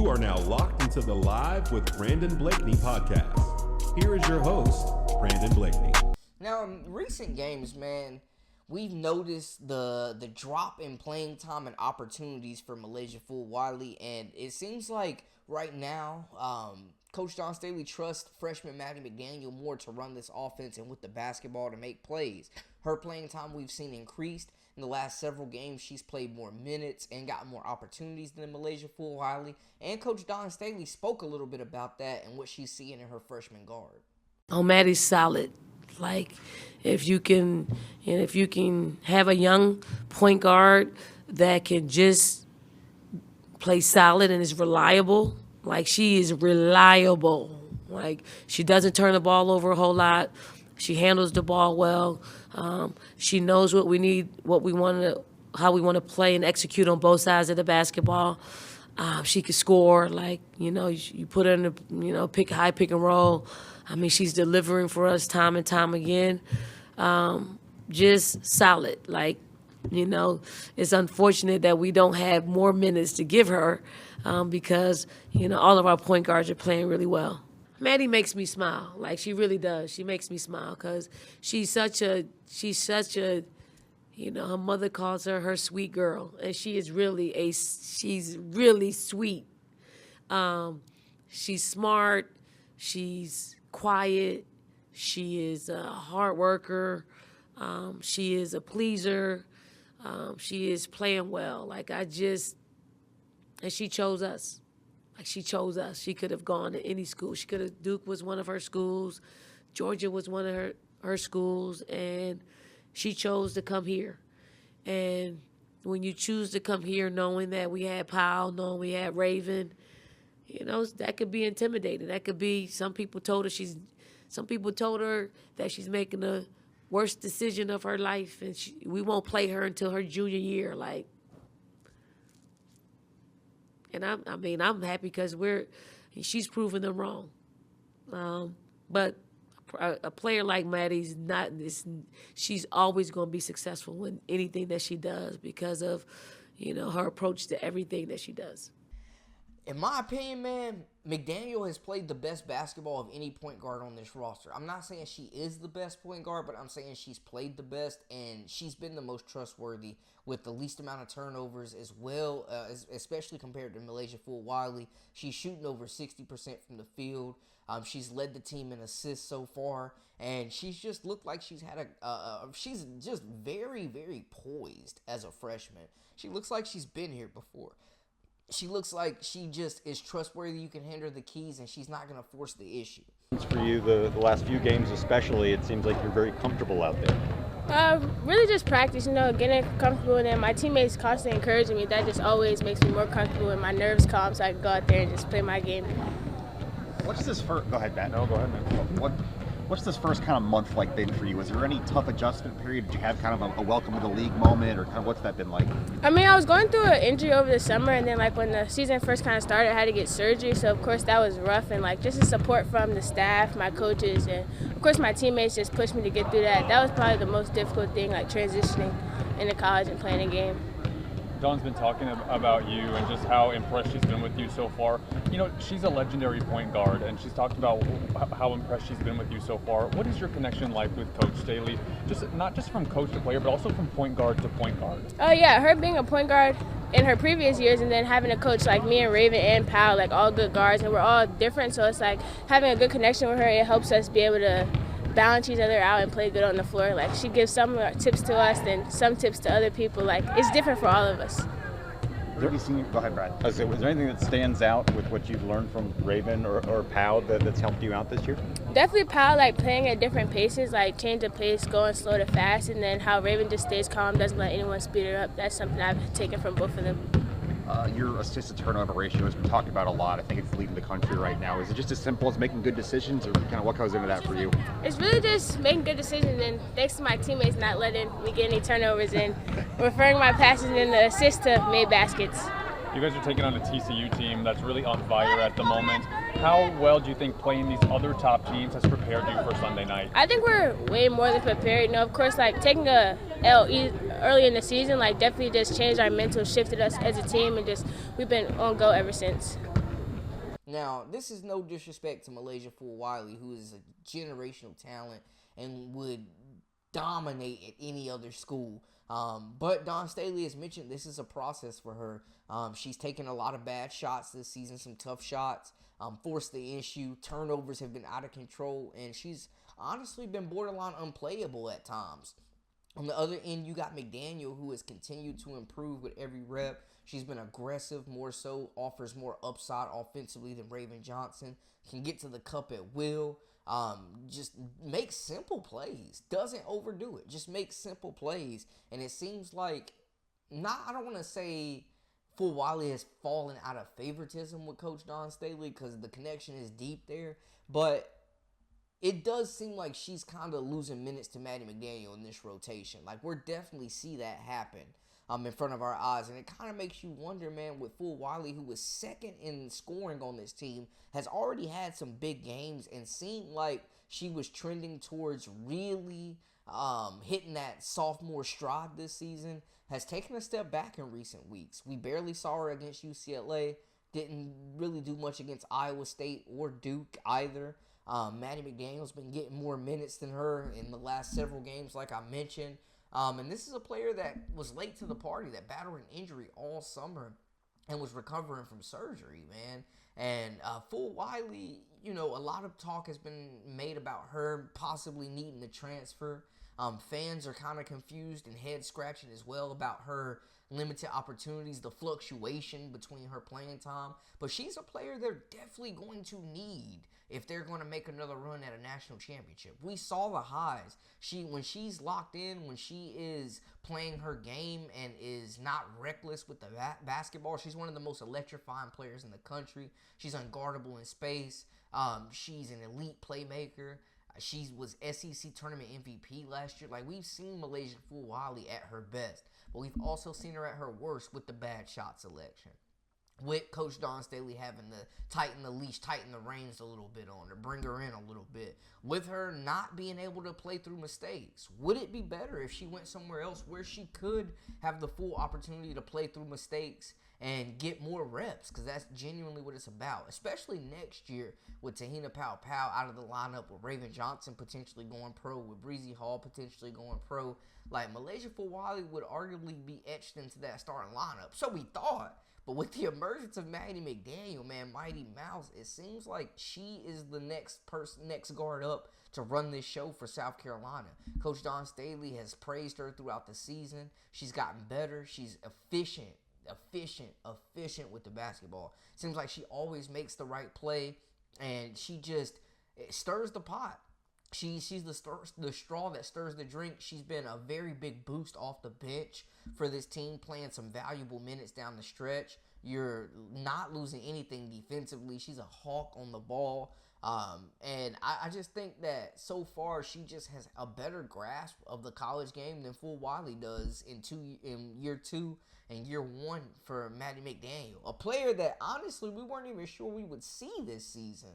You are now locked into the Live with Brandon Blakeney podcast. Here is your host, Brandon Blakeney. Now, in recent games, man, we've noticed the drop in playing time and opportunities for Milaysia Fulwiley, and it seems like right now, Coach Dawn Staley trusts freshman Maddie Mcdaniel more to run this offense and with the basketball to make plays. Her playing time we've seen increased. In the last several games, she's played more minutes and gotten more opportunities than Milaysia Fulwiley. And Coach Dawn Staley spoke a little bit about that and what she's seeing in her freshman guard. Oh, Maddie's solid. Like, if you can have a young point guard that can just play solid and is reliable, like she is reliable. Like, she doesn't turn the ball over a whole lot. She handles the ball well. She knows what we need, how we want to play and execute on both sides of the basketball. She can score. Like, you put her in the, pick and roll. I mean, she's delivering for us time and time again. Just solid. Like, it's unfortunate that we don't have more minutes to give her because, all of our point guards are playing really well. Maddie makes me smile. Like, she really does. She makes me smile because she's such a, her mother calls her sweet girl. And she's really sweet. She's smart. She's quiet. She is a hard worker. She is a pleaser. She is playing well. And she chose us. Like, she chose us. She could have gone to any school. Duke was one of her schools. Georgia was one of her schools. And she chose to come here. And when you choose to come here knowing that we had Powell, knowing we had Raven, that could be intimidating. That could be, some people told her that she's making the worst decision of her life. And we won't play her until her junior year. Like, and I'm happy because she's proven them wrong. But a player like Maddie's she's always going to be successful in anything that she does because of, her approach to everything that she does. In my opinion, man, McDaniel has played the best basketball of any point guard on this roster. I'm not saying she is the best point guard, but I'm saying she's played the best, and she's been the most trustworthy with the least amount of turnovers as well, especially compared to Milaysia Fulwiley. She's shooting over 60% from the field. She's led the team in assists so far, and she's just looked like she's had she's just very, very poised as a freshman. She looks like she's been here before. She looks like she just is trustworthy. You can hand her the keys, and she's not going to force the issue. For you, the last few games especially, it seems like you're very comfortable out there. Really just practice, getting comfortable, and then my teammates constantly encouraging me. That just always makes me more comfortable and my nerves calm so I can go out there and just play my game. What's this first? Go ahead, Matt. No, go ahead, man. What's this first kind of month like been for you? Was there any tough adjustment period? Did you have kind of a welcome to the league moment, or kind of what's that been like? I mean, I was going through an injury over the summer, and then when the season first kind of started, I had to get surgery. So of course that was rough, and just the support from the staff, my coaches, and of course my teammates just pushed me to get through that. That was probably the most difficult thing, transitioning into college and playing a game. Dawn's been talking about you and just how impressed she's been with you so far. She's a legendary point guard, and she's talked about how impressed she's been with you so far. What is your connection like with Coach Staley? Not just from coach to player, but also from point guard to point guard. Oh, yeah. Her being a point guard in her previous years, and then having a coach like me and Raven and Powell, all good guards, and we're all different. So it's having a good connection with her, it helps us be able to balance each other out and play good on the floor. She gives some tips to us and some tips to other people. It's different for all of us. Go ahead, Brad. Was there anything that stands out with what you've learned from Raven or Powell that's helped you out this year? Definitely Powell, playing at different paces, change of pace, going slow to fast, and then how Raven just stays calm, doesn't let anyone speed her up. That's something I've taken from both of them. Your assist-to-turnover ratio has been talked about a lot. I think it's leading the country right now. Is it just as simple as making good decisions, or kind of what goes into that for you? It's really just making good decisions, and thanks to my teammates not letting me get any turnovers and referring my passes and the assists to made baskets. You guys are taking on a TCU team that's really on fire at the moment. How well do you think playing these other top teams has prepared you for Sunday night? I think we're way more than prepared. Of course, taking a L early in the season, definitely just changed our mental, shifted us as a team, and we've been on go ever since. Now, this is no disrespect to Milaysia Fulwiley, who is a generational talent and would dominate at any other school. But Dawn Staley has mentioned this is a process for her. She's taken a lot of bad shots this season, some tough shots, forced the issue. Turnovers have been out of control, and she's honestly been borderline unplayable at times. On the other end, you got McDaniel, who has continued to improve with every rep. She's been aggressive, more so, offers more upside offensively than Raven Johnson. Can get to the cup at will. Just makes simple plays. Doesn't overdo it. Just makes simple plays. And it seems like, I don't want to say Fulwiley has fallen out of favoritism with Coach Dawn Staley because the connection is deep there. But it does seem like she's kind of losing minutes to Maddie Mcdaniel in this rotation. Like, we're definitely see that happen in front of our eyes. And it kind of makes you wonder, man, with Fulwiley, who was second in scoring on this team, has already had some big games and seemed like she was trending towards really hitting that sophomore stride this season, has taken a step back in recent weeks. We barely saw her against UCLA. Didn't really do much against Iowa State or Duke either. Maddie McDaniel's been getting more minutes than her in the last several games, like I mentioned. And this is a player that was late to the party, that battled an injury all summer and was recovering from surgery, man. And Fulwiley, a lot of talk has been made about her possibly needing to transfer. Fans are kind of confused and head scratching as well about her limited opportunities, the fluctuation between her playing time. But she's a player they're definitely going to need if they're going to make another run at a national championship. We saw the highs. When she's locked in, when she is playing her game and is not reckless with the basketball, she's one of the most electrifying players in the country. She's unguardable in space. She's an elite playmaker. She was SEC tournament MVP last year. Like, we've seen Milaysia Fulwiley at her best, but we've also seen her at her worst with the bad shot selection. With Coach Dawn Staley having to tighten the leash, tighten the reins a little bit on her, bring her in a little bit. With her not being able to play through mistakes, would it be better if she went somewhere else where she could have the full opportunity to play through mistakes and get more reps? Because that's genuinely what it's about, especially next year with Tahina Powell out of the lineup, with Raven Johnson potentially going pro, with Breezy Hall potentially going pro. Like, Milaysia Fulwiley would arguably be etched into that starting lineup. So we thought. But with the emergence of Maddie McDaniel, man, Mighty Mouse, it seems like she is the next guard up to run this show for South Carolina. Coach Dawn Staley has praised her throughout the season. She's gotten better. She's efficient with the basketball. Seems like she always makes the right play, and she just stirs the pot. She's the straw that stirs the drink. She's been a very big boost off the bench for this team, playing some valuable minutes down the stretch. You're not losing anything defensively. She's a hawk on the ball. And I just think that so far she just has a better grasp of the college game than Fulwiley does in year 2 and year 1 for Maddie McDaniel. A player that honestly we weren't even sure we would see this season.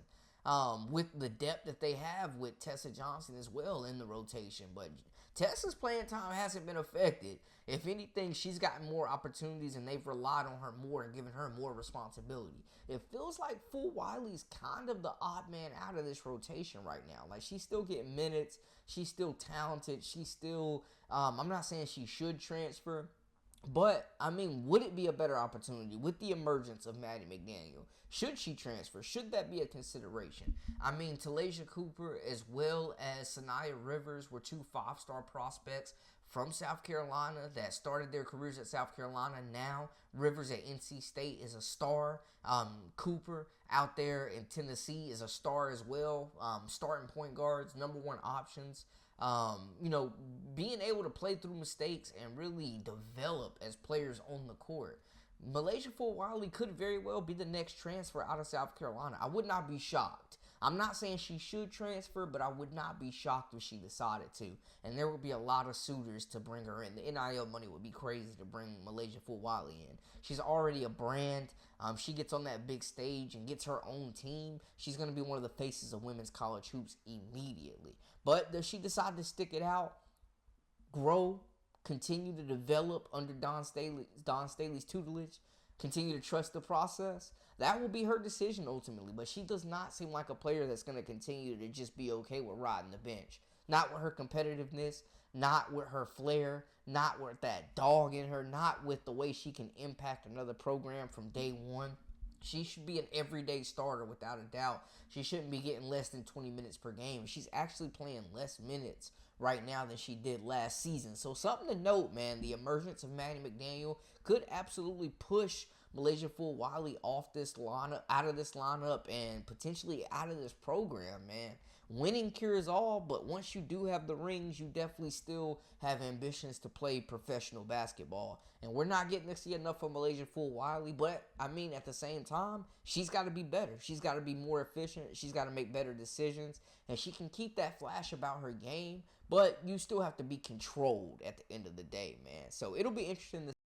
With the depth that they have with Tessa Johnson as well in the rotation. But Tessa's playing time hasn't been affected. If anything, she's gotten more opportunities and they've relied on her more and given her more responsibility. It feels like Fulwiley's kind of the odd man out of this rotation right now. Like, she's still getting minutes. She's still talented. She's still, I'm not saying she should transfer. But, I mean, would it be a better opportunity with the emergence of Maddie McDaniel? Should she transfer? Should that be a consideration? I mean, Talaysia Cooper as well as Sanaya Rivers were 2 5-star prospects from South Carolina that started their careers at South Carolina. Now, Rivers at NC State is a star. Cooper out there in Tennessee is a star as well. Starting point guards, number 1 options. Being able to play through mistakes and really develop as players on the court. Milaysia Fulwiley could very well be the next transfer out of South Carolina. I would not be shocked. I'm not saying she should transfer, but I would not be shocked if she decided to. And there would be a lot of suitors to bring her in. The NIL money would be crazy to bring Milaysia Fulwiley in. She's already a brand. She gets on that big stage and gets her own team. She's going to be one of the faces of women's college hoops immediately. But does she decide to stick it out, grow, continue to develop under Dawn Staley's tutelage? continue to trust the process, that will be her decision ultimately. But she does not seem like a player that's going to continue to just be okay with riding the bench. Not with her competitiveness, not with her flair, not with that dog in her, not with the way she can impact another program from day one. She should be an everyday starter without a doubt. She shouldn't be getting less than 20 minutes per game. She's actually playing less minutes right now than she did last season. So something to note, man. The emergence of Maddie McDaniel could absolutely push Milaysia Fulwiley off this lineup, out of this lineup, and potentially out of this program, man. Winning cures all, but once you do have the rings, you definitely still have ambitions to play professional basketball. And we're not getting to see enough of Milaysia Fulwiley, but, I mean, at the same time, she's got to be better. She's got to be more efficient. She's got to make better decisions. And she can keep that flash about her game, but you still have to be controlled at the end of the day, man. So it'll be interesting to